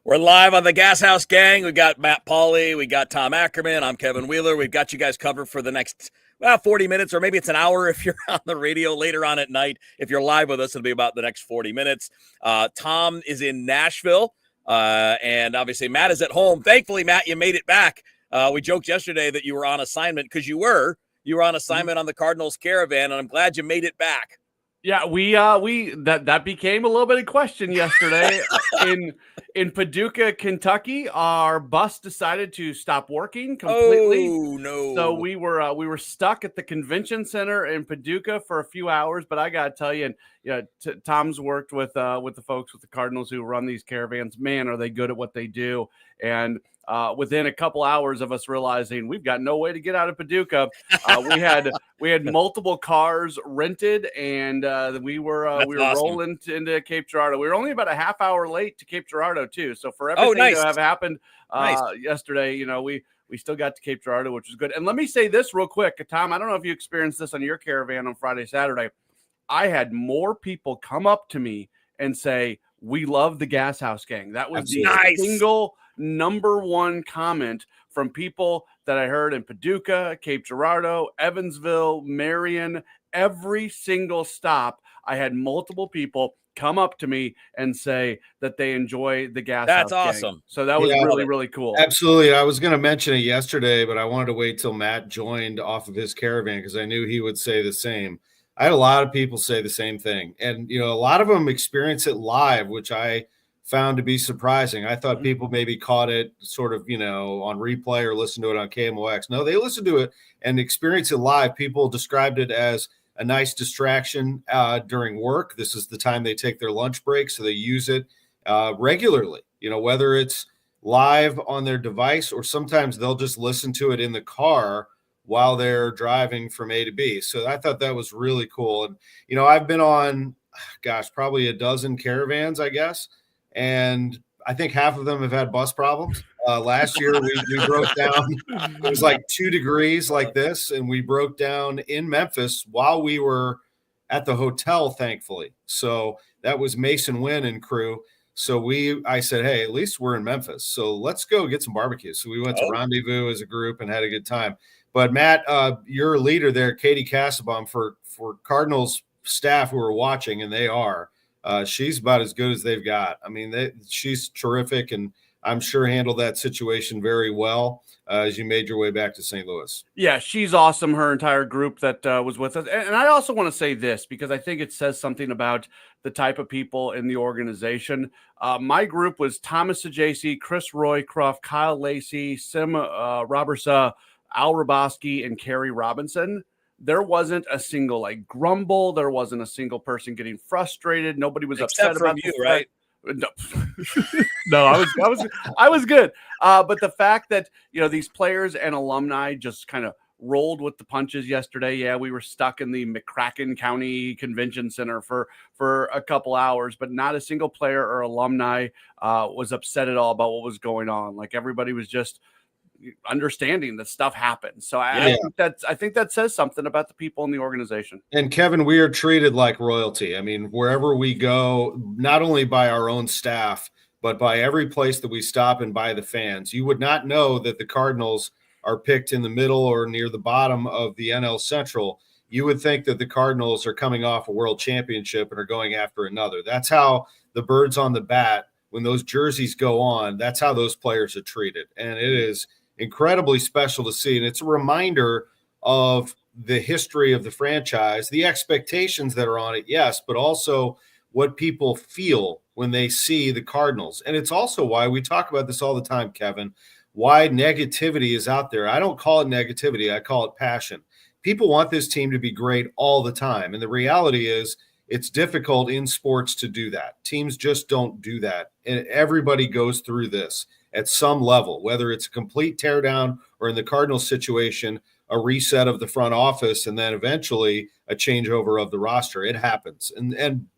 We're live on the GasHouse gang. We got Matt Pauley. We got Tom Ackerman. I'm Kevin Wheeler. We've got you guys covered for the next 40 minutes, or maybe it's an hour if you're on the radio later on at night. If you're live with us, it'll be about the next 40 minutes. Tom is in Nashville, and obviously Matt is at home. Thankfully, Matt, you made it back. We joked yesterday that you were on assignment because you were on assignment on the Cardinals caravan, and I'm glad you made it back. Yeah, that became a little bit of question yesterday. in Paducah, Kentucky, our bus decided to stop working completely. Oh no! So we were stuck at the convention center in Paducah for a few hours. But I gotta tell you, Tom's worked with the folks with the Cardinals who run these caravans. Man, are they good at what they do? And within a couple hours of us realizing we've got no way to get out of Paducah, we had multiple cars rented, and we were awesome. Rolling into Cape Girardeau. We were only about a half hour late to Cape Girardeau too. So for everything to have happened yesterday, we still got to Cape Girardeau, which was good. And let me say this real quick, Tom. I don't know if you experienced this on your caravan on Friday, Saturday. I had more people come up to me and say, "We love the GasHouse gang." That was the single number one comment from people that I heard in Paducah, Cape Girardeau, Evansville, Marion. Every single stop, I had multiple people come up to me and say that they enjoy the GasHouse. That's awesome. Gang. So that was really cool. Absolutely. I was going to mention it yesterday, but I wanted to wait till Matt joined off of his caravan because I knew he would say the same. I had a lot of people say the same thing. And, a lot of them experience it live, which I found to be surprising. I thought people maybe caught it sort of, on replay or listened to it on KMOX. No, they listened to it and experienced it live. People described it as a nice distraction during work. This is the time they take their lunch break, so they use it regularly, whether it's live on their device or sometimes they'll just listen to it in the car while they're driving from A to B. So I thought that was really cool. And, I've been on, probably a dozen caravans, I guess. And I think half of them have had bus problems. Last year, we broke down. It was like 2 degrees like this, and we broke down in Memphis while we were at the hotel, thankfully. So that was Mason Wynn and crew. So I said, hey, at least we're in Memphis. So let's go get some barbecue. So we went to Rendezvous as a group and had a good time. But Matt, your leader there, Katie Cassabaum, for Cardinals staff who are watching, and they are. She's about as good as they've got. I mean, she's terrific, and I'm sure handled that situation very well as you made your way back to St. Louis. Yeah, she's awesome, her entire group that was with us. And I also want to say this because I think it says something about the type of people in the organization. My group was Thomas Sajaci, Chris Roycroft, Kyle Lacey, Sim Robertsa, Al Raboski, and Kerry Robinson. There wasn't a single grumble. There wasn't a single person getting frustrated. Nobody was upset about you, right? No, no, I was good. But the fact that these players and alumni just kind of rolled with the punches yesterday. Yeah, we were stuck in the McCracken County Convention Center for a couple hours, but not a single player or alumni was upset at all about what was going on. Like everybody was just understanding that stuff happens. So I think that says something about the people in the organization. And Kevin, we are treated like royalty. I mean, wherever we go, not only by our own staff, but by every place that we stop and by the fans. You would not know that the Cardinals are picked in the middle or near the bottom of the NL Central. You would think that the Cardinals are coming off a world championship and are going after another. That's how the birds on the bat, when those jerseys go on, that's how those players are treated. And it is incredibly special to see. And it's a reminder of the history of the franchise, the expectations that are on it, yes, but also what people feel when they see the Cardinals. And it's also why we talk about this all the time, Kevin, why negativity is out there. I don't call it negativity. I call it passion. People want this team to be great all the time. And the reality is it's difficult in sports to do that. Teams just don't do that. And everybody goes through this at some level, whether it's a complete teardown or in the Cardinals situation, a reset of the front office, and then eventually a changeover of the roster. It happens.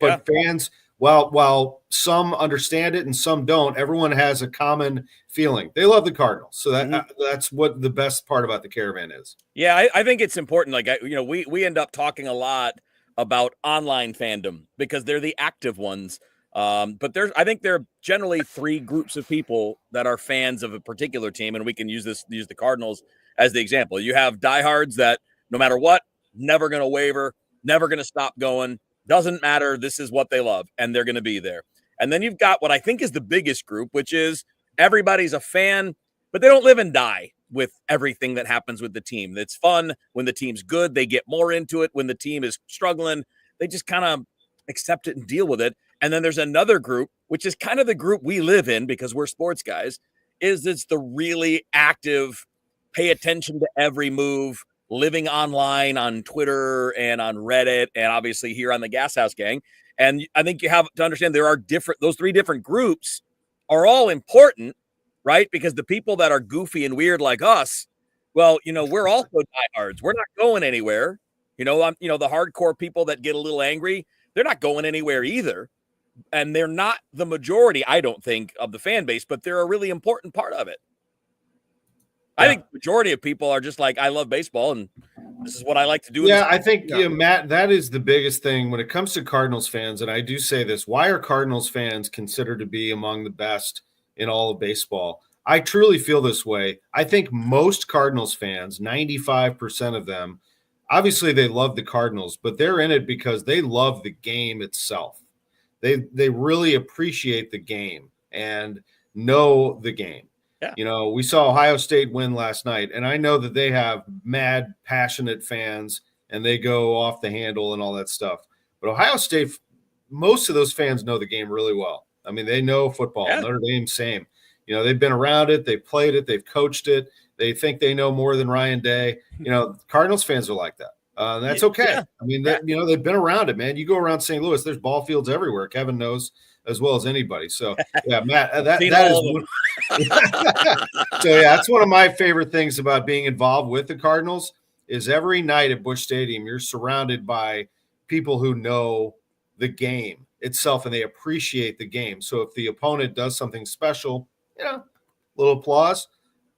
But fans, while some understand it and some don't, everyone has a common feeling. They love the Cardinals. So that's what the best part about the caravan is. Yeah, I think it's important. We end up talking a lot about online fandom because they're the active ones. But I think there are generally three groups of people that are fans of a particular team, and we can use the Cardinals as the example. You have diehards that no matter what, never going to waver, never going to stop going. Doesn't matter. This is what they love, and they're going to be there. And then you've got what I think is the biggest group, which is everybody's a fan, but they don't live and die with everything that happens with the team. It's fun when the team's good. They get more into it. When the team is struggling, they just kind of accept it and deal with it. And then there's another group, which is kind of the group we live in because we're sports guys, it's the really active, pay attention to every move, living online on Twitter and on Reddit, and obviously here on the GasHouse Gang. And I think you have to understand those three different groups are all important, right? Because the people that are goofy and weird like us, well, we're also diehards. We're not going anywhere. The hardcore people that get a little angry, they're not going anywhere either. And they're not the majority, I don't think, of the fan base, but they're a really important part of it. Yeah. I think the majority of people are just like, I love baseball, and this is what I like to do. Yeah, I think, Matt, that is the biggest thing when it comes to Cardinals fans. And I do say this, why are Cardinals fans considered to be among the best in all of baseball? I truly feel this way. I think most Cardinals fans, 95% of them, obviously they love the Cardinals, but they're in it because they love the game itself. They really appreciate the game and know the game. Yeah. We saw Ohio State win last night, and I know that they have mad, passionate fans, and they go off the handle and all that stuff. But Ohio State, most of those fans know the game really well. I mean, they know football. Yeah. Notre Dame, same. They've been around it. They've played it. They've coached it. They think they know more than Ryan Day. Cardinals fans are like that. That's okay. Yeah. I mean, they've been around it, man. You go around St. Louis, there's ball fields everywhere. Kevin knows as well as anybody. So, yeah, Matt, that is so, yeah, that's one of my favorite things about being involved with the Cardinals is every night at Busch Stadium, you're surrounded by people who know the game itself and they appreciate the game. So if the opponent does something special, little applause.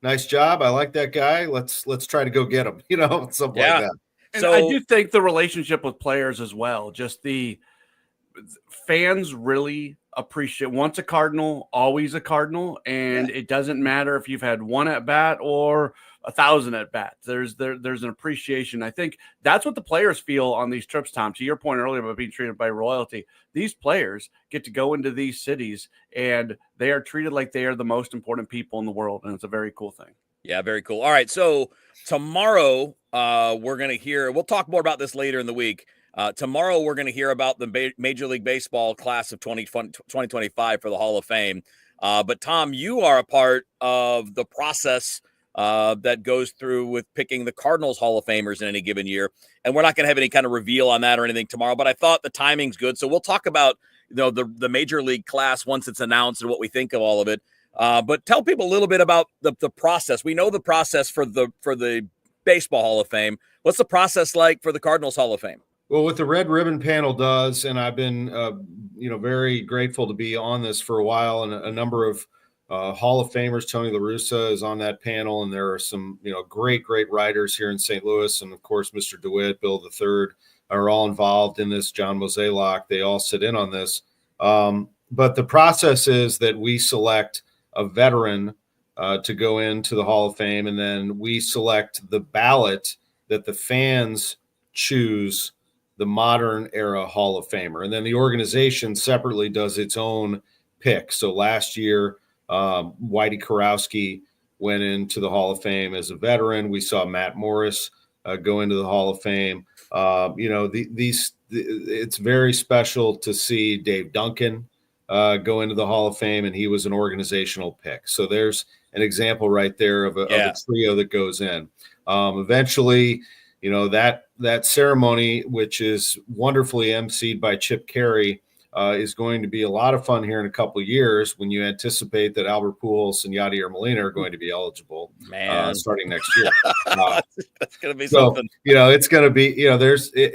Nice job. I like that guy. Let's try to go get him, something like that. And I do think the relationship with players as well, just the fans really appreciate once a Cardinal, always a Cardinal. And it doesn't matter if you've had one at bat or 1,000 at bats. There's an appreciation. I think that's what the players feel on these trips, Tom. To your point earlier about being treated by royalty, these players get to go into these cities and they are treated like they are the most important people in the world. And it's a very cool thing. Yeah, very cool. All right. So tomorrow, we're going to hear, we'll talk more about this later in the week. Tomorrow, we're going to hear about the Major League Baseball class of 2025 for the Hall of Fame. But Tom, you are a part of the process that goes through with picking the Cardinals Hall of Famers in any given year. And we're not going to have any kind of reveal on that or anything tomorrow, but I thought the timing's good. So we'll talk about, the Major League class once it's announced and what we think of all of it. But tell people a little bit about the process. We know the process for the Baseball Hall of Fame. What's the process like for the Cardinals Hall of Fame? Well, what the Red Ribbon panel does, and I've been, very grateful to be on this for a while, and a number of Hall of Famers. Tony La Russa is on that panel, and there are some, great writers here in St. Louis, and of course, Mr. DeWitt, Bill III are all involved in this. John Mozeliak, they all sit in on this. But the process is that we select a veteran to go into the Hall of Fame, and then we select the ballot that the fans choose the modern era Hall of Famer. And then the organization separately does its own pick. So last year, Whitey Kurowski went into the Hall of Fame as a veteran. We saw Matt Morris go into the Hall of Fame. It's very special to see Dave Duncan go into the Hall of Fame, and he was an organizational pick. So there's an example right there of a trio that goes in. Eventually, that ceremony, which is wonderfully emceed by Chip Carey, is going to be a lot of fun here in a couple of years when you anticipate that Albert Pujols and Yadier Molina are going to be eligible starting next year. That's going to be something. It's going to be, I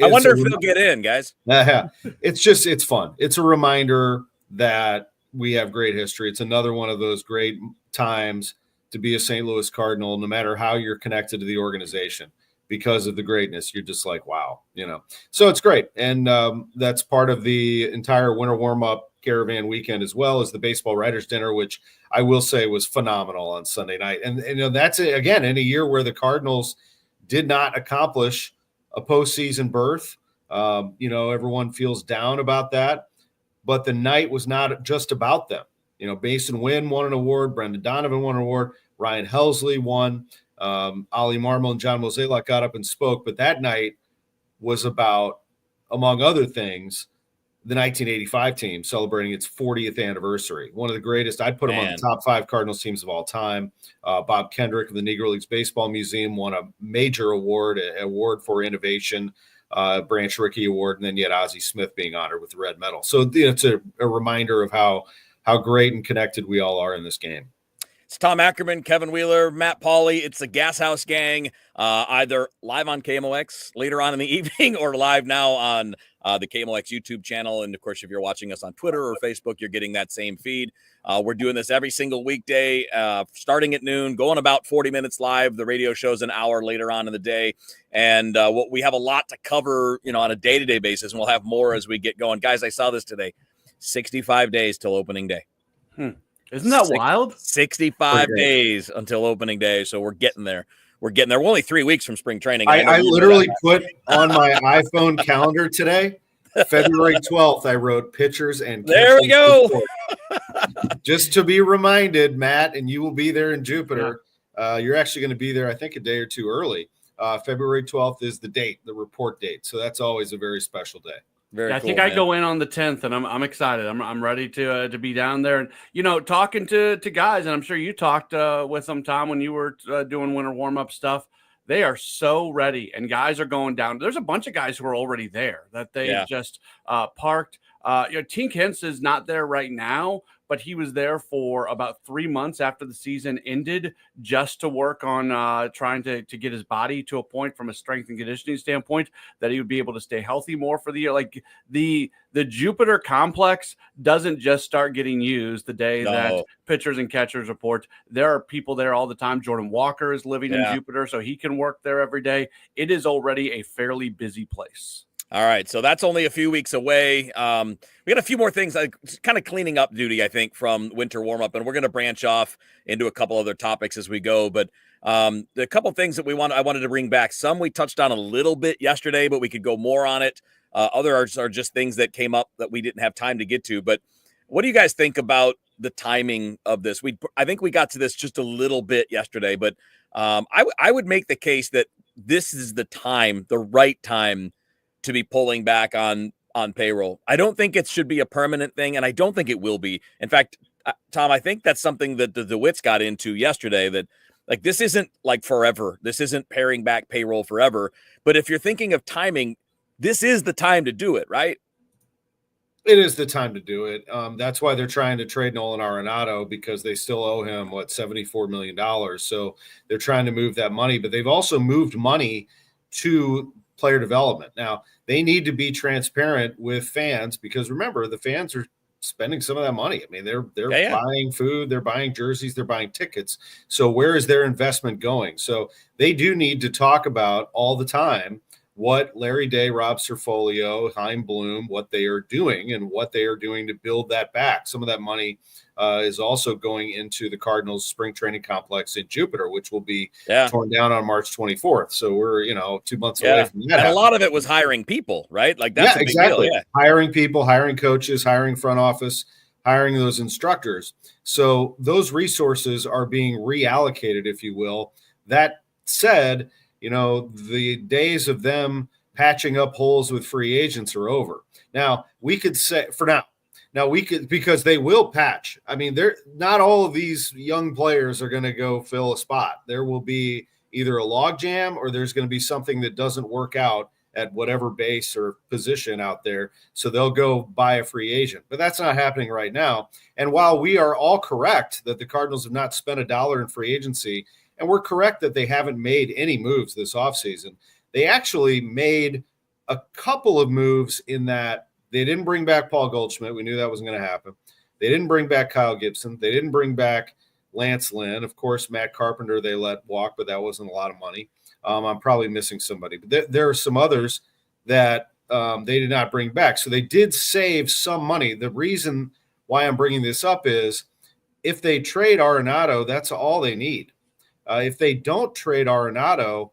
wonder if they'll get in, guys. It's fun. It's a reminder that we have great history. It's another one of those great times to be a St. Louis Cardinal, no matter how you're connected to the organization. Because of the greatness, you're just like, wow, So it's great. And that's part of the entire winter warm-up Caravan weekend, as well as the baseball writers dinner, which I will say was phenomenal on Sunday night. And that's it, again, in a year where the Cardinals did not accomplish a postseason berth. Everyone feels down about that, but the night was not just about them. Mason Wynn won an award, Brendan Donovan won an award, Ryan Helsley won, Ali Marmol and John Mozeliak got up and spoke, but that night was about, among other things, the 1985 team celebrating its 40th anniversary. One of the greatest. I'd put them on the top 5 Cardinals teams of all time. Bob Kendrick of the Negro Leagues Baseball Museum won a major award, an award for innovation, Branch Rickey Award, and then you had Ozzie Smith being honored with the red medal. So it's a reminder of how great and connected we all are in this game. It's Tom Ackerman, Kevin Wheeler, Matt Pauley. It's the GasHouse gang, either live on KMOX later on in the evening or live now on the KMOX YouTube channel. And, of course, if you're watching us on Twitter or Facebook, you're getting that same feed. We're doing this every single weekday, starting at noon, going about 40 minutes live. The radio show's an hour later on in the day. And we have a lot to cover, on a day-to-day basis, and we'll have more as we get going. Guys, I saw this today. 65 days till opening day. Isn't that wild? 65 days until opening day. So we're getting there. We're only 3 weeks from spring training. I literally put on my iPhone calendar today, February 12th, I wrote pitchers and there we go. Just to be reminded, Matt, and you will be there in Jupiter. Yeah. You're actually going to be there, I think, a day or two early. February 12th is the date, the report date. So that's always a very special day. I think I go in on the 10th, and I'm excited. I'm ready to be down there, and talking to guys, and I'm sure you talked with them, Tom, when you were doing winter warm up stuff. They are so ready, and guys are going down. There's a bunch of guys who are already there that they just parked. Tink Hintz is not there right now, but he was there for about 3 months after the season ended just to work on trying to get his body to a point from a strength and conditioning standpoint that he would be able to stay healthy more for the year. Like the Jupiter complex doesn't just start getting used the day that pitchers and catchers report. There are people there all the time. Jordan Walker is living in Jupiter, so he can work there every day. It is already a fairly busy place. All right, so that's only a few weeks away. We got a few more things, kind of cleaning up duty, I think, from winter warm-up, and we're going to branch off into a couple other topics as we go. But the couple things that I wanted to bring back, some we touched on a little bit yesterday, but we could go more on it. Others are just things that came up that we didn't have time to get to. But what do you guys think about the timing of this? I think we got to this just a little bit yesterday, but I would make the case that this is the right time to be pulling back on payroll. I don't think it should be a permanent thing, and I don't think it will be. In fact, Tom, I think that's something that the DeWitts got into yesterday, that like this isn't like forever. This isn't paring back payroll forever. But if you're thinking of timing, this is the time to do it, right? It is the time to do it. That's why they're trying to trade Nolan Arenado, because they still owe him, $74 million. So they're trying to move that money, but they've also moved money to player development. Now, they need to be transparent with fans, because remember, the fans are spending some of that money. I mean, they're buying food, they're buying jerseys, they're buying tickets. So where is their investment going? So they do need to talk about all the time what Larry Day, Rob Cerfolio, Chaim Bloom, what they are doing and what they are doing to build that back. Some of that money is also going into the Cardinals spring training complex in Jupiter, which will be torn down on March 24th. So we're, 2 months away from that. And a lot of it was hiring people, right? Like that's a big exactly. deal. Yeah. Hiring people, hiring coaches, hiring front office, hiring those instructors. So those resources are being reallocated, if you will. That said, the days of them patching up holes with free agents are over. Now, we could say for now, we could, because they will patch. I mean, not all of these young players are going to go fill a spot. There will be either a log jam or there's going to be something that doesn't work out at whatever base or position out there. So they'll go buy a free agent, but that's not happening right now. And while we are all correct that the Cardinals have not spent $1 in free agency, and we're correct that they haven't made any moves this offseason, they actually made a couple of moves in that they didn't bring back Paul Goldschmidt. We knew that wasn't going to happen. They didn't bring back Kyle Gibson. They didn't bring back Lance Lynn. Of course, Matt Carpenter they let walk, but that wasn't a lot of money. I'm probably missing somebody. But there are some others that they did not bring back. So they did save some money. The reason why I'm bringing this up is if they trade Arenado, that's all they need. If they don't trade Arenado,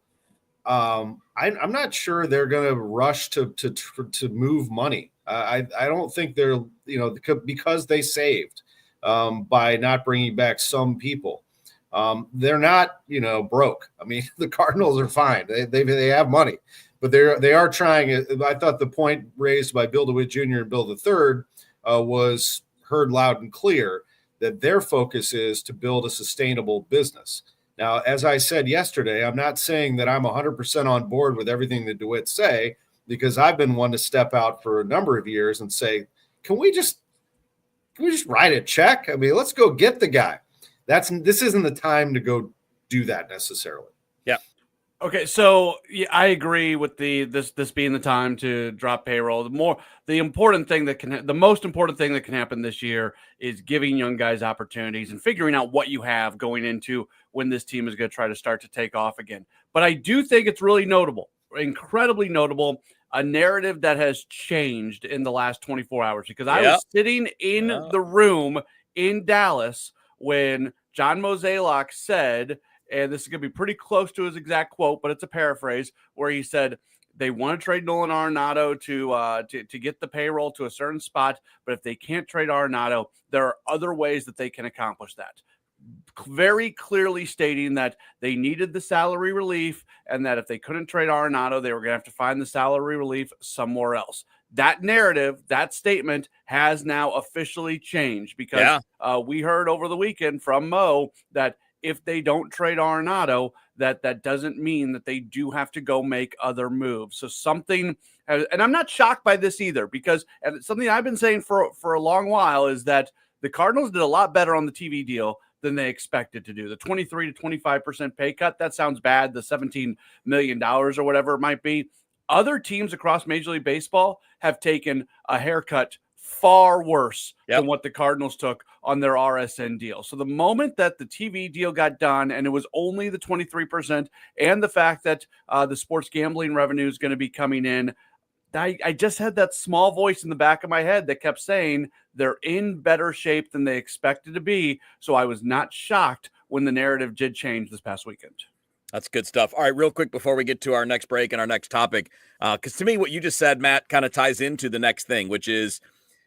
I'm not sure they're going to rush to move money. I don't think they're, because they saved by not bringing back some people. They're not, broke. I mean, the Cardinals are fine. They have money, but they are trying. I thought the point raised by Bill DeWitt Jr. and Bill III was heard loud and clear, that their focus is to build a sustainable business. Now, as I said yesterday, I'm not saying that I'm 100% on board with everything the DeWitt say, because I've been one to step out for a number of years and say, can we just write a check? I mean, let's go get the guy. This isn't the time to go do that necessarily. Yeah. Okay, so yeah, I agree with this being the time to drop payroll. The most important thing that can happen this year is giving young guys opportunities and figuring out what you have going into when this team is going to try to start to take off again. But I do think it's really notable, incredibly notable, a narrative that has changed in the last 24 hours, because I was sitting in the room in Dallas when John Mozeliak said, and this is going to be pretty close to his exact quote, but it's a paraphrase, where he said they want to trade Nolan Arenado to get the payroll to a certain spot, but if they can't trade Arenado, there are other ways that they can accomplish that. Very clearly stating that they needed the salary relief, and that if they couldn't trade Arenado, they were going to have to find the salary relief somewhere else. That narrative, that statement has now officially changed, because we heard over the weekend from Mo that if they don't trade Arenado, that doesn't mean that they do have to go make other moves. So something, and I'm not shocked by this either, because and something I've been saying for a long while is that the Cardinals did a lot better on the TV deal than they expected to do. The 23 to 25% pay cut, that sounds bad. The $17 million or whatever it might be. Other teams across Major League Baseball have taken a haircut far worse than what the Cardinals took on their RSN deal. So the moment that the TV deal got done, and it was only the 23%, and the fact that the sports gambling revenue is going to be coming in, I just had that small voice in the back of my head that kept saying they're in better shape than they expected to be. So I was not shocked when the narrative did change this past weekend. That's good stuff. All right, real quick before we get to our next break and our next topic, because to me, what you just said, Matt, kind of ties into the next thing, which is,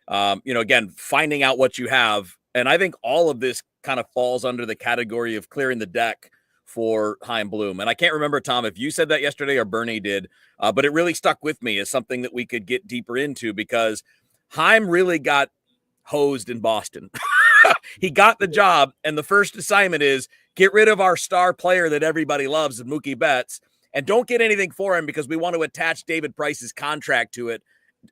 again, finding out what you have. And I think all of this kind of falls under the category of clearing the deck for Chaim Bloom. And I can't remember, Tom, if you said that yesterday or Bernie did, but it really stuck with me as something that we could get deeper into, because Chaim really got hosed in Boston. He got the job, and the first assignment is get rid of our star player that everybody loves, Mookie Betts, and don't get anything for him because we want to attach David Price's contract to it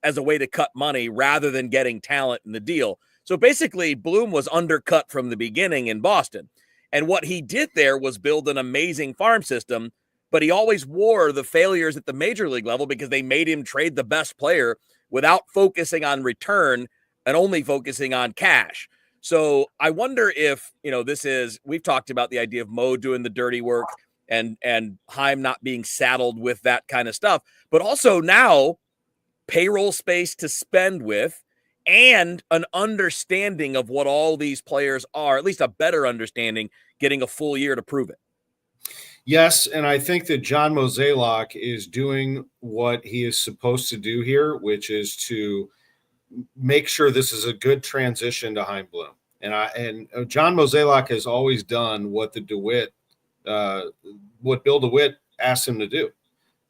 as a way to cut money rather than getting talent in the deal. So basically, Bloom was undercut from the beginning in Boston. And what he did there was build an amazing farm system, but he always wore the failures at the major league level because they made him trade the best player without focusing on return and only focusing on cash. So I wonder if, we've talked about the idea of Mo doing the dirty work and Chaim not being saddled with that kind of stuff, but also now payroll space to spend with and an understanding of what all these players are, at least a better understanding, getting a full year to prove it. Yes, and I think that John Mozeliak is doing what he is supposed to do here, which is to make sure this is a good transition to Chaim Bloom. And John Mozeliak has always done what what Bill DeWitt asked him to do.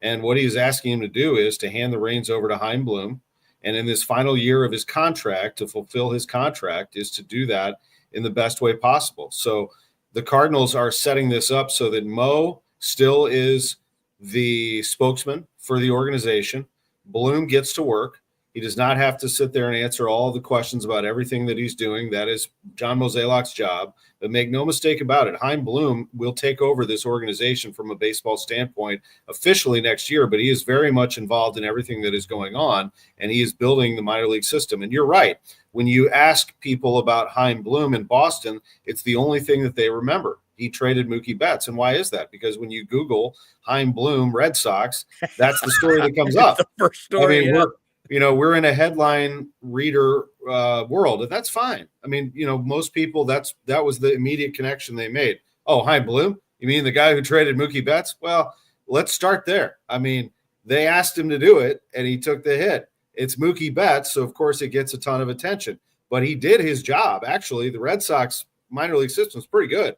And what he's asking him to do is to hand the reins over to Chaim Bloom. And in this final year of his contract, to fulfill his contract, is to do that in the best way possible. So the Cardinals are setting this up so that Mo still is the spokesman for the organization. Bloom gets to work. He does not have to sit there and answer all the questions about everything that he's doing. That is John Mozeliak's job. But make no mistake about it, Chaim Bloom will take over this organization from a baseball standpoint officially next year, but he is very much involved in everything that is going on, and he is building the minor league system. And you're right. When you ask people about Chaim Bloom in Boston, it's the only thing that they remember. he traded Mookie Betts. And why is that? Because when you Google Chaim Bloom Red Sox, that's the story that comes up. The first story. I mean, we're in a headline reader world, and that's fine. I mean, most people, that was the immediate connection they made. Oh, Chaim Bloom? You mean the guy who traded Mookie Betts? Well, let's start there. I mean, they asked him to do it, and he took the hit. It's Mookie Betts, so of course it gets a ton of attention. But he did his job. Actually, the Red Sox minor league system is pretty good.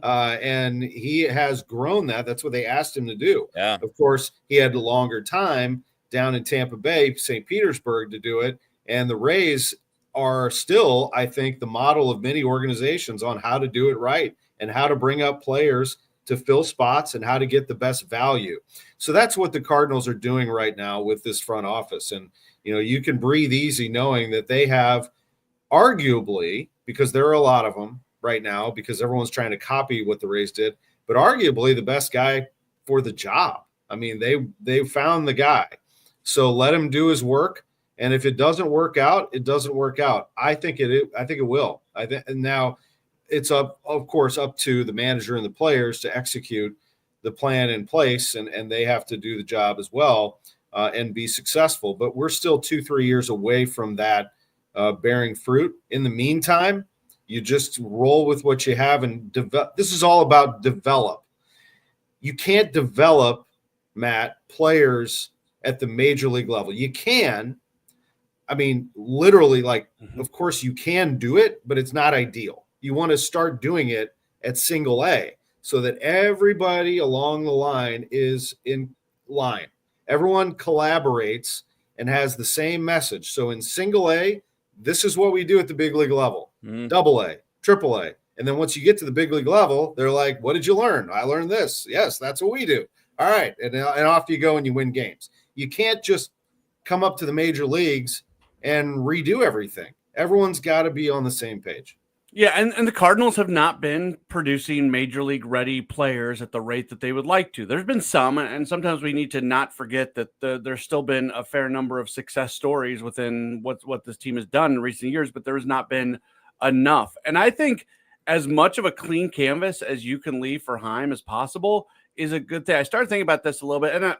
And he has grown that. That's what they asked him to do. Yeah. Of course, he had a longer time down in Tampa Bay, St. Petersburg to do it. And the Rays are still, I think, the model of many organizations on how to do it right and how to bring up players to fill spots and how to get the best value. So that's what the Cardinals are doing right now with this front office. And, you can breathe easy knowing that they have arguably, because there are a lot of them right now, because everyone's trying to copy what the Rays did, but arguably the best guy for the job. I mean, they found the guy. So let him do his work. And if it doesn't work out, it doesn't work out. I think it will. And now it's of course, up to the manager and the players to execute the plan in place, and they have to do the job as well and be successful. But we're still 2-3 years away from that bearing fruit. In the meantime, you just roll with what you have and develop. This is all about develop. You can't develop, Matt, players at the major league level. You can. I mean, literally, of course you can do it, but it's not ideal. You want to start doing it at single A so that everybody along the line is in line. Everyone collaborates and has the same message. So in single A, this is what we do at the big league level, double A, triple A. And then once you get to the big league level, they're like, what did you learn? I learned this. Yes, that's what we do. All right. And off you go and you win games. You can't just come up to the major leagues and redo everything. Everyone's got to be on the same page. Yeah, and the Cardinals have not been producing major league ready players at the rate that they would like to. There's been some, and sometimes we need to not forget that there's still been a fair number of success stories within what this team has done in recent years, but there has not been enough. And I think as much of a clean canvas as you can leave for Chaim as possible is a good thing. I started thinking about this a little bit, and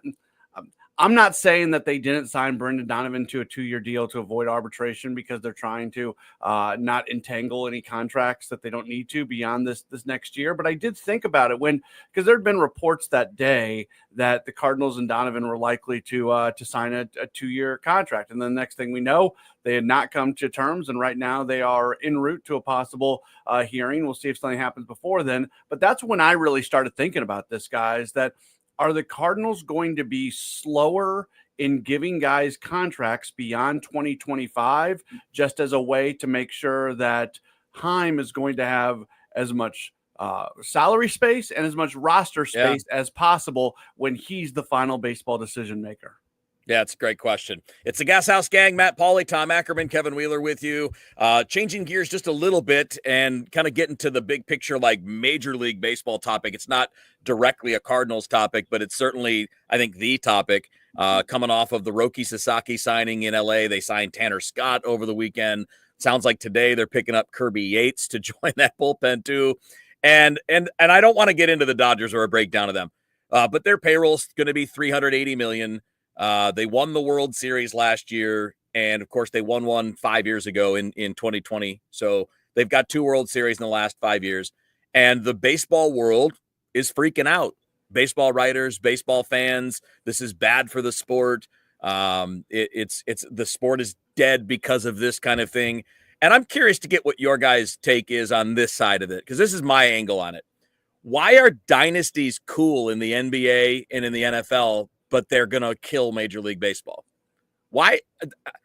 I'm not saying that they didn't sign Brendan Donovan to a 2-year deal to avoid arbitration because they're trying to not entangle any contracts that they don't need to beyond this next year. But I did think about it because there had been reports that day that the Cardinals and Donovan were likely to sign a 2-year contract. And then the next thing we know, they had not come to terms. And right now they are en route to a possible hearing. We'll see if something happens before then. But that's when I really started thinking about this, guys, that are the Cardinals going to be slower in giving guys contracts beyond 2025 just as a way to make sure that Chaim is going to have as much salary space and as much roster space as possible when he's the final baseball decision maker? Yeah, it's a great question. It's the GasHouse gang, Matt Pauley, Tom Ackerman, Kevin Wheeler with you. Changing gears just a little bit and kind of getting to the big picture, like Major League Baseball topic. It's not directly a Cardinals topic, but it's certainly, I think, the topic coming off of the Roki Sasaki signing in LA. They signed Tanner Scott over the weekend. Sounds like today they're picking up Kirby Yates to join that bullpen too. And I don't want to get into the Dodgers or a breakdown of them, but their payroll's going to be $380 million. They won the World Series last year, and of course they won one 5 years ago in 2020. So they've got 2 World Series in the last 5 years, and the baseball world is freaking out. Baseball writers, baseball fans, this is bad for the sport. It's the sport is dead because of this kind of thing. And I'm curious to get what your guys' take is on this side of it, because this is my angle on it. Why are dynasties cool in the NBA and in the NFL, but they're going to kill Major League Baseball? Why?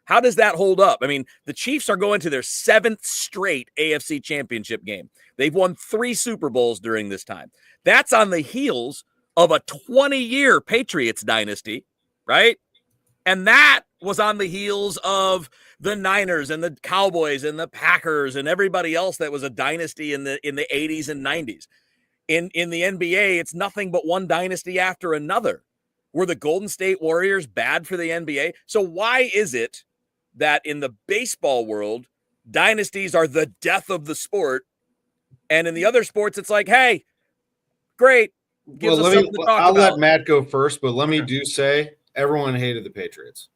How does that hold up? I mean, the Chiefs are going to their 7th straight AFC Championship game. They've won 3 Super Bowls during this time. That's on the heels of a 20-year Patriots dynasty, right? And that was on the heels of the Niners and the Cowboys and the Packers and everybody else that was a dynasty in the 80s and 90s. In the NBA, it's nothing but one dynasty after another. Were the Golden State Warriors bad for the NBA? So why is it that in the baseball world, dynasties are the death of the sport, and in the other sports, it's like, hey, Great. Gives us something to talk I'll about. let Matt go first, but let me say everyone hated the Patriots.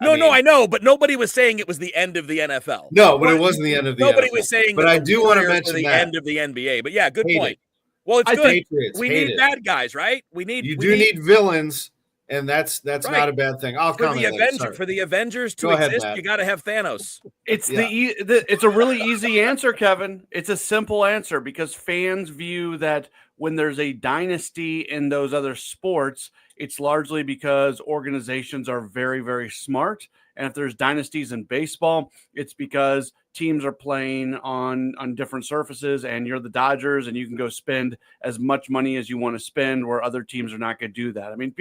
I know, but nobody was saying it was the end of the NFL. No, but it wasn't the end of the nobody NFL. was saying but that I the do want to Warriors mention were the that. end of the NBA. But yeah, good Hate point. it. Well, it's good. Patriots We hate need it. bad guys, right? We need villains, and that's right. not a bad thing. I'll comment later. For the Avengers to Go ahead, exist, Matt. you got to have Thanos. It's it's a really easy answer, Kevin. It's a simple answer because fans view that when there's a dynasty in those other sports, it's largely because organizations are very, very smart. And if there's dynasties in baseball, it's because teams are playing on different surfaces and you're the Dodgers and you can go spend as much money as you want to spend where other teams are not going to do that. I mean,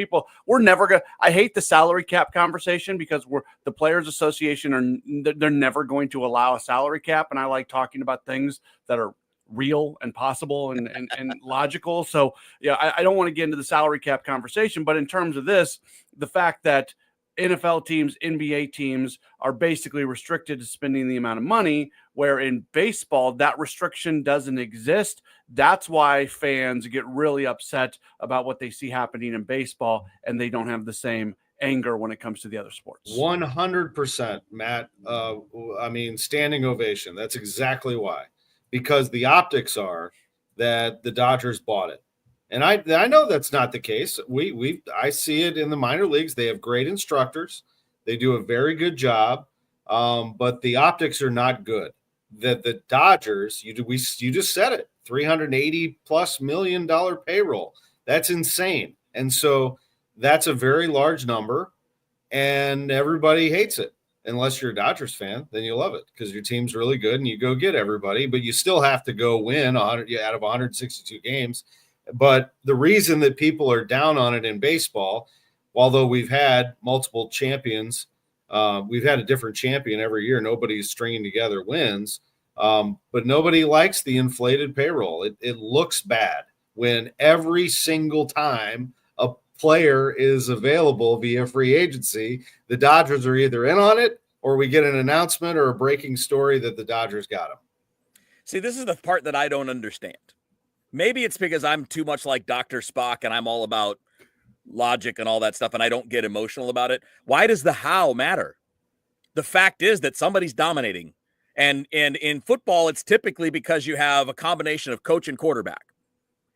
we're never going to, I hate the salary cap conversation because the Players Association they're never going to allow a salary cap. And I like talking about things that are real and possible and logical. So yeah, I don't want to get into the salary cap conversation, but in terms of this, the fact that NFL teams, NBA teams are basically restricted to spending the amount of money, where in baseball, that restriction doesn't exist. That's why fans get really upset about what they see happening in baseball, and they don't have the same anger when it comes to the other sports. 100%, Matt. I mean, standing ovation. That's exactly why. Because the optics are that the Dodgers bought it. And I know that's not the case. I see it in the minor leagues. They have great instructors. They do a very good job, but the optics are not good. The Dodgers, you just said it, $380+ million payroll. That's insane. And so that's a very large number, and everybody hates it. Unless you're a Dodgers fan, then you love it because your team's really good and you go get everybody, but you still have to go win 100 out of 162 games. But the reason that people are down on it in baseball, although we've had multiple champions, we've had a different champion every year. Nobody's stringing together wins, but nobody likes the inflated payroll. It looks bad when every single time a player is available via free agency, the Dodgers are either in on it or we get an announcement or a breaking story that the Dodgers got him. See, this is the part that I don't understand. Maybe it's because I'm too much like Dr. Spock and I'm all about logic and all that stuff and I don't get emotional about it. Why does the how matter? The fact is that somebody's dominating. And in football, it's typically because you have a combination of coach and quarterback.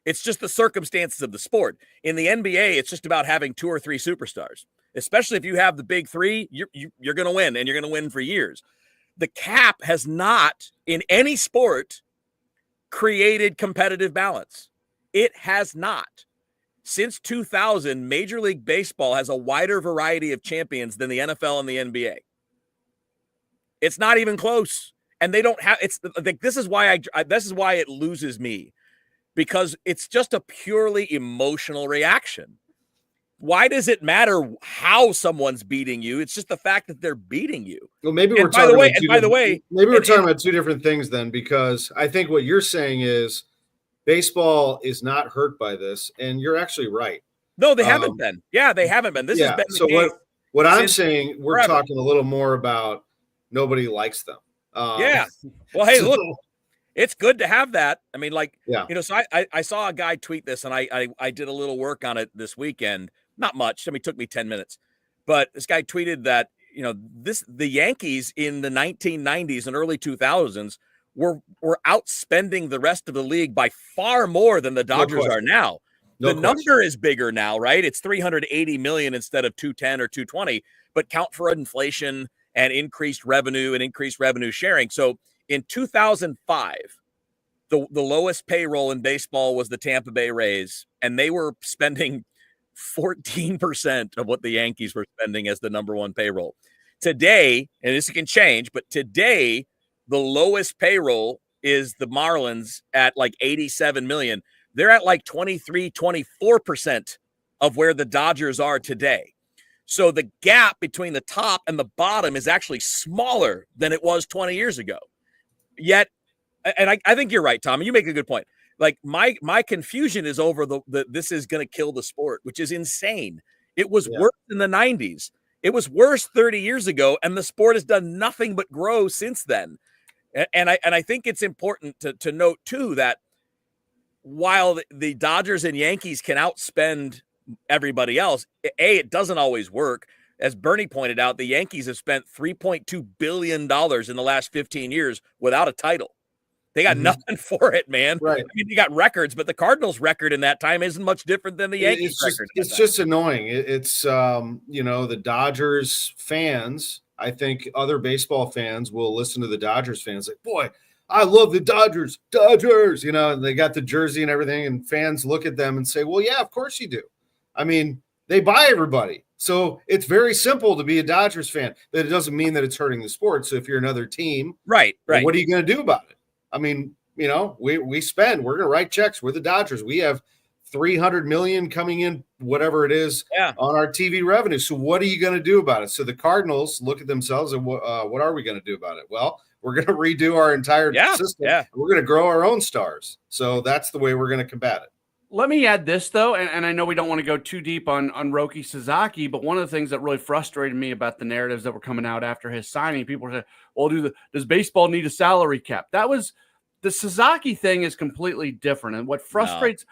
It's just the circumstances of the sport. In the NBA, it's just about having 2 or 3 superstars. Especially if you have the big 3, you're going to win, and you're going to win for years. The cap has not, in any sport, created competitive balance. It has not. Since 2000, Major League Baseball has a wider variety of champions than the NFL and the NBA. It's not even close. And they don't have, it's like, this is why it loses me. Because it's just a purely emotional reaction. Why does it matter how someone's beating you? It's just the fact that they're beating you. Well, maybe we're talking about two different things then, because I think what you're saying is baseball is not hurt by this, and you're actually right. No, they haven't been. Yeah, they haven't been. This has been the case. What I'm saying, we're talking a little more about nobody likes them. Yeah. Well, hey, look. It's good to have that. I mean, so I saw a guy tweet this, and I did a little work on it this weekend. Not much. I mean, it took me 10 minutes. But this guy tweeted that, the Yankees in the 1990s and early 2000s were outspending the rest of the league by far more than the Dodgers are now. The number is bigger now, right? It's $380 million instead of $210 or $220, but count for inflation and increased revenue sharing. So in 2005, the lowest payroll in baseball was the Tampa Bay Rays, and they were spending 14% of what the Yankees were spending as the number one payroll. Today, and this can change, but today, the lowest payroll is the Marlins at like $87 million. They're at like 24% of where the Dodgers are today. So the gap between the top and the bottom is actually smaller than it was 20 years ago. Yet, and I think you're right, Tom. You make a good point. Like my confusion is over this is going to kill the sport, which is insane. It was worse in the 90s. It was worse 30 years ago, and the sport has done nothing but grow since then. And I think it's important to note too that while the Dodgers and Yankees can outspend everybody else, it doesn't always work. As Bernie pointed out, the Yankees have spent $3.2 billion in the last 15 years without a title. They got nothing for it, man. Right. I mean, they got records, but the Cardinals' record in that time isn't much different than the Yankees' record. It's just annoying. It's the Dodgers fans. I think other baseball fans will listen to the Dodgers fans like, boy, I love the Dodgers, and they got the jersey and everything. And fans look at them and say, well, yeah, of course you do. I mean, they buy everybody. So it's very simple to be a Dodgers fan. But it doesn't mean that it's hurting the sport. So if you're another team, right. What are you going to do about it? I mean, we spend, we're going to write checks. We're the Dodgers. We have $300 million coming in, whatever it is, on our TV revenue. So what are you going to do about it? So the Cardinals look at themselves and what are we going to do about it? Well, we're going to redo our entire system. Yeah. We're going to grow our own stars. So that's the way we're going to combat it. Let me add this, though, and I know we don't want to go too deep on Roki Sasaki, but one of the things that really frustrated me about the narratives that were coming out after his signing, people were saying, well, does baseball need a salary cap? That was the Sasaki thing is completely different. And what frustrates,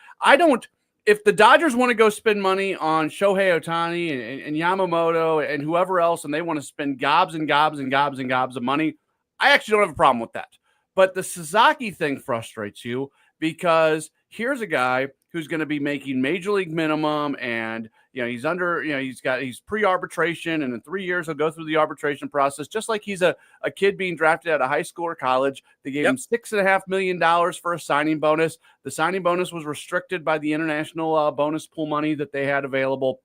if the Dodgers want to go spend money on Shohei Ohtani and Yamamoto and whoever else, and they want to spend gobs and gobs and gobs and gobs of money, I actually don't have a problem with that. But the Sasaki thing frustrates you because here's a guy who's going to be making major league minimum, and he's under, he's pre-arbitration, and in 3 years he'll go through the arbitration process, just like he's a kid being drafted out of high school or college. They gave him $6.5 million for a signing bonus. The signing bonus was restricted by the international bonus pool money that they had available.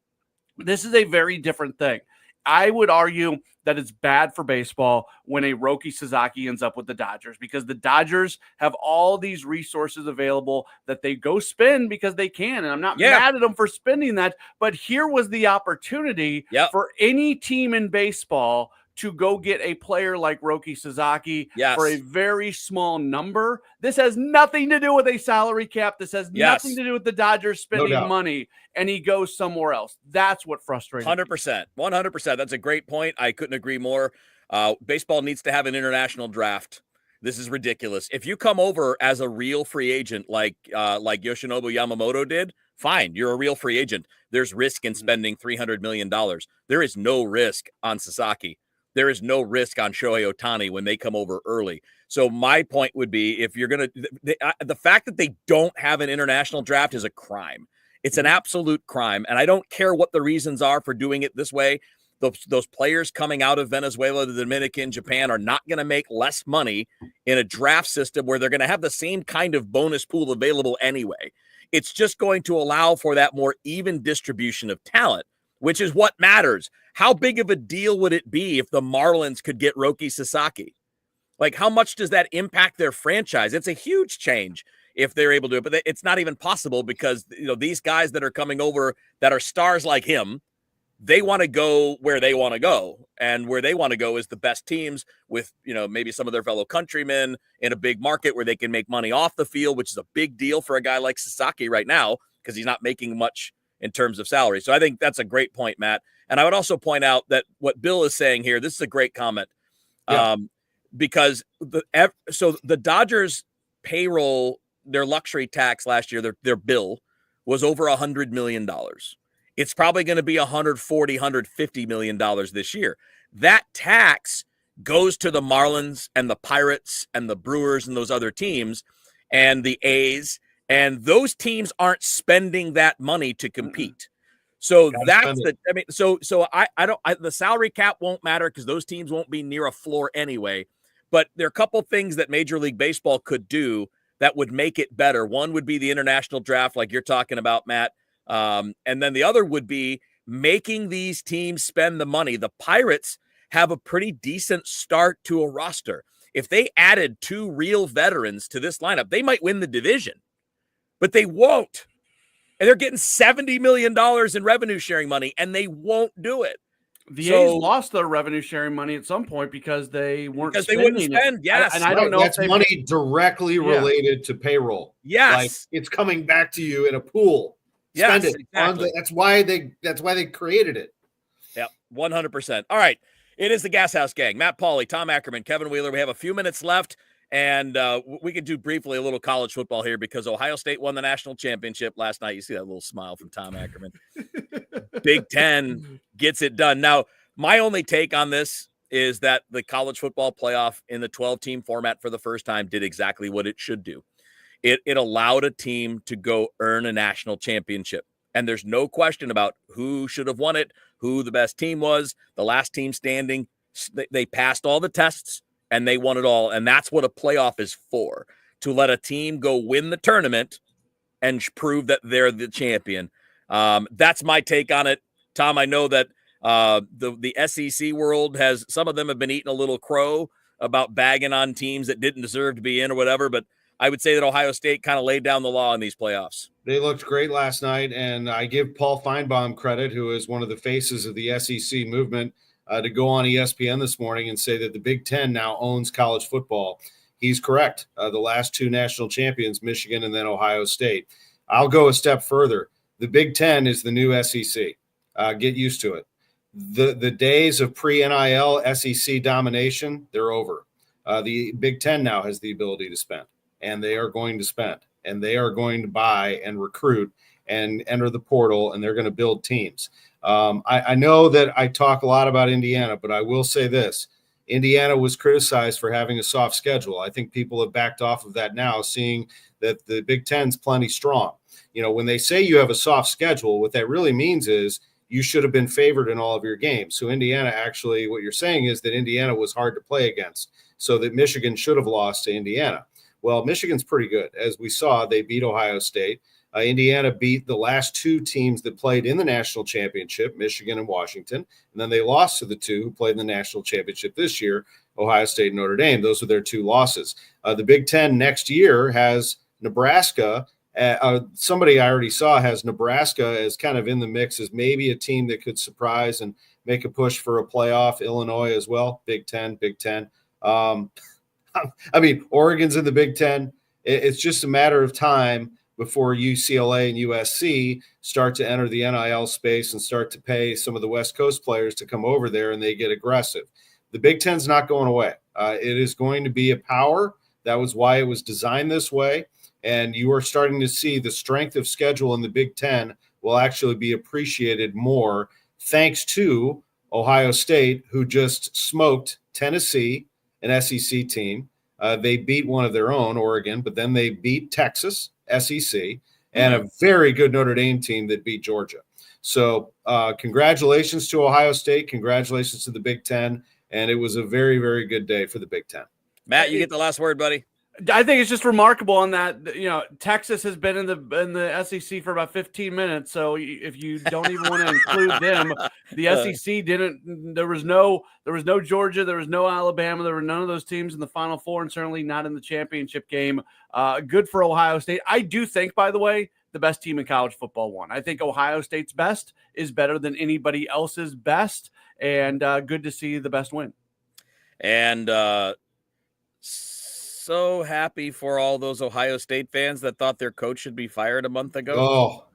This is a very different thing. I would argue that it's bad for baseball when a Roki Sasaki ends up with the Dodgers, because the Dodgers have all these resources available that they go spend because they can. And I'm not mad at them for spending that, but here was the opportunity for any team in baseball to go get a player like Roki Sasaki for a very small number. This has nothing to do with a salary cap. This has nothing to do with the Dodgers spending money, and he goes somewhere else. That's what frustrates me. 100%. That's a great point. I couldn't agree more. Baseball needs to have an international draft. This is ridiculous. If you come over as a real free agent like Yoshinobu Yamamoto did, fine, you're a real free agent. There's risk in spending $300 million. There is no risk on Sasaki. There is no risk on Shohei Ohtani when they come over early. So my point would be, if you're going to, the fact that they don't have an international draft is a crime. It's an absolute crime. And I don't care what the reasons are for doing it this way. Those players coming out of Venezuela, the Dominican, Japan are not going to make less money in a draft system where they're going to have the same kind of bonus pool available anyway. It's just going to allow for that more even distribution of talent, which is what matters. How big of a deal would it be if the Marlins could get Roki Sasaki? Like, how much does that impact their franchise? It's a huge change if they're able to do it, but it's not even possible because, these guys that are coming over that are stars like him, they want to go where they want to go. And where they want to go is the best teams with, maybe some of their fellow countrymen in a big market where they can make money off the field, which is a big deal for a guy like Sasaki right now because he's not making much in terms of salary. So I think that's a great point, Matt. And I would also point out that what Bill is saying here, this is a great comment, because the Dodgers payroll, their luxury tax last year, their bill was over $100 million. It's probably going to be $140, $150 million this year. That tax goes to the Marlins and the Pirates and the Brewers and those other teams and the A's. And those teams aren't spending that money to compete. So that's the salary cap won't matter because those teams won't be near a floor anyway. But there are a couple things that Major League Baseball could do that would make it better. One would be the international draft, like you're talking about, Matt. And then the other would be making these teams spend the money. The Pirates have a pretty decent start to a roster. If they added 2 real veterans to this lineup, they might win the division. But they won't. And they're getting $70 million in revenue sharing money, and they won't do it. The A's lost their revenue sharing money at some point because they weren't spending. They wouldn't spend, yes. And I don't know that's if money directly related to payroll. Yes. Like it's coming back to you in a pool. Spend it. Exactly. That's why they created it. Yep, 100%. All right. It is the GasHouse gang. Matt Pauley, Tom Ackerman, Kevin Wheeler. We have a few minutes left. And we could do briefly a little college football here because Ohio State won the national championship last night. You see that little smile from Tom Ackerman. Big Ten gets it done. Now, my only take on this is that the college football playoff in the 12-team format for the first time did exactly what it should do. It allowed a team to go earn a national championship. And there's no question about who should have won it, who the best team was, the last team standing. They passed all the tests and they won it all. And that's what a playoff is for, to let a team go win the tournament and prove that they're the champion. That's my take on it. Tom, I know that the SEC world has, some of them have been eating a little crow about bagging on teams that didn't deserve to be in or whatever, but I would say that Ohio State kind of laid down the law in these playoffs. They looked great last night, and I give Paul Feinbaum credit, who is one of the faces of the SEC movement, to go on ESPN this morning and say that the Big Ten now owns college football. He's correct. The last two national champions, Michigan and then Ohio State. I'll go a step further. The Big Ten is the new SEC. Get used to it. The days of pre-NIL SEC domination, they're over. The Big Ten now has the ability to spend, and they are going to spend, and they are going to buy and recruit and enter the portal, and they're going to build teams. I know that I talk a lot about Indiana, but I will say this. Indiana was criticized for having a soft schedule. I think people have backed off of that now, seeing that the Big Ten's plenty strong. You know, when they say you have a soft schedule, what that really means is you should have been favored in all of your games. So Indiana, actually, what you're saying is that Indiana was hard to play against, so that Michigan should have lost to Indiana. Well, Michigan's pretty good. As we saw, they beat Ohio State. Indiana beat the last two teams that played in the national championship, Michigan and Washington. And then they lost to the two who played in the national championship this year, Ohio State and Notre Dame. Those are their two losses. The Big Ten next year has Nebraska. Somebody I already saw has Nebraska as kind of in the mix as maybe a team that could surprise and make a push for a playoff. Illinois as well. Big Ten. I mean, Oregon's in the Big Ten. It's just a matter of time before UCLA and USC start to enter the NIL space and start to pay some of the West Coast players to come over there, and they get aggressive. The Big Ten's not going away. It is going to be a power. That was why it was designed this way. And you are starting to see the strength of schedule in the Big Ten will actually be appreciated more thanks to Ohio State, who just smoked Tennessee, an SEC team. They beat one of their own, Oregon, but then they beat Texas, SEC, and a very good Notre Dame team that beat Georgia. So congratulations to Ohio State. Congratulations to the Big Ten. And it was a very, very good day for the Big Ten. Matt, you get the last word, buddy. I think it's just remarkable on that, you know, Texas has been in the SEC for about 15 minutes. So if you don't even want to include them, the SEC didn't. There was no Georgia, there was no Alabama, there were none of those teams in the Final Four, and certainly not in the championship game. Good for Ohio State. I do think, by the way, the best team in college football won. I think Ohio State's best is better than anybody else's best, and good to see the best win. And so happy for all those Ohio State fans that thought their coach should be fired a month ago. Oh,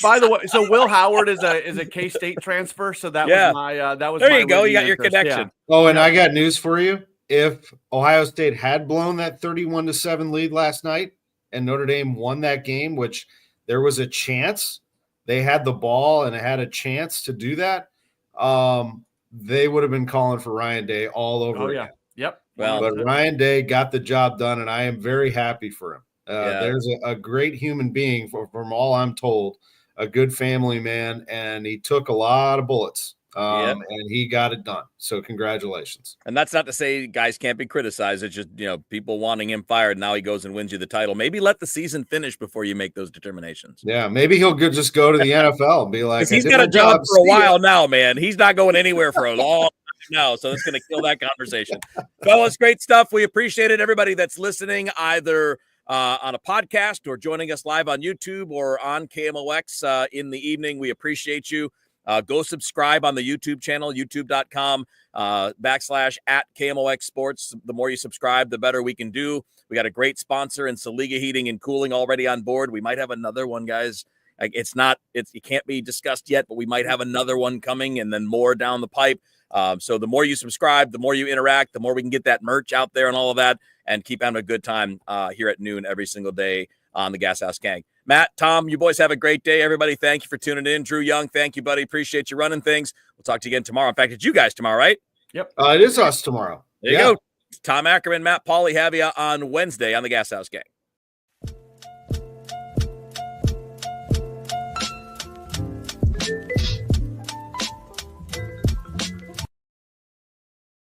by the way, so Will Howard is a K-State transfer. So that was my there you go. You got your connection. Yeah. Oh, and I got news for you. If Ohio State had blown that 31-7 lead last night and Notre Dame won that game, which there was a chance they had the ball and had a chance to do that, they would have been calling for Ryan Day all over again. Yep. Well, but Ryan Day got the job done, and I am very happy for him. There's a great human being, from all I'm told, a good family man, and he took a lot of bullets, and he got it done. So congratulations. And that's not to say guys can't be criticized. It's just, you know, people wanting him fired. Now he goes and wins you the title. Maybe let the season finish before you make those determinations. Yeah, maybe he'll just go to the NFL and be like, he's got a job for a while now, man. He's not going anywhere for a long time now, so it's going to kill that conversation. Fellas, great stuff. We appreciate it. Everybody that's listening, either on a podcast or joining us live on YouTube or on KMOX in the evening, we appreciate you. Go subscribe on the YouTube channel, youtube.com /@KMOX Sports. The more you subscribe, the better we can do. We got a great sponsor in Saliga Heating and Cooling already on board. We might have another one, guys, Like it can't be discussed yet, but we might have another one coming and then more down the pipe. So the more you subscribe, the more you interact, the more we can get that merch out there and all of that, and keep having a good time here at noon every single day on the GasHouse Gang. Matt, Tom, you boys have a great day. Everybody, thank you for tuning in. Drew Young, thank you, buddy. Appreciate you running things. We'll talk to you again tomorrow. In fact, it's you guys tomorrow, right? Yep. It is us tomorrow. There you go. Tom Ackerman, Matt Pauley have you on Wednesday on the GasHouse Gang.